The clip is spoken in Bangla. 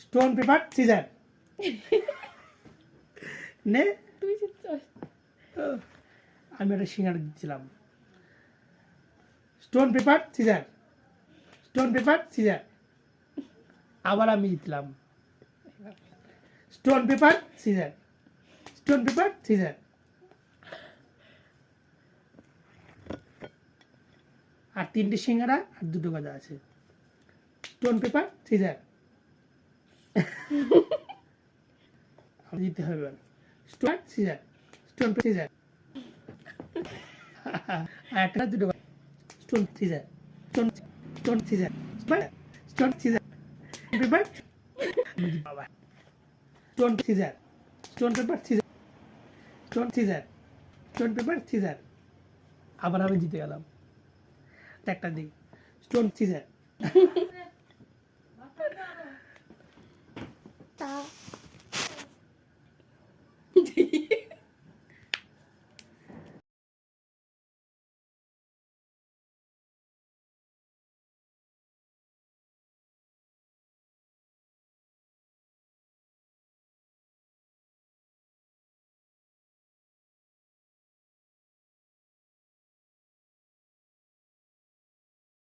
স্টোন পেপার সিজার নে তুই জিতছিস। আমি একটা সিঙ্গারা দিচ্ছিলাম। Stone paper scissor, stone paper scissor, আবার আমি জিতলাম। Stone paper scissor, stone paper scissor. আর 3টে সিঙ্গারা আর 2টো গজা আছে। Stone paper scissor. জিততে হবে। Stone scissor, stone scissor. আর একটা 2টো stone scissor, stone stone scissor, stone scissor, paper বাবা। Stone scissor, stone paper scissor, stone scissor, stone paper scissor. আবার আমি জিতে গেলাম। একটা দিই স্টোন সিজার।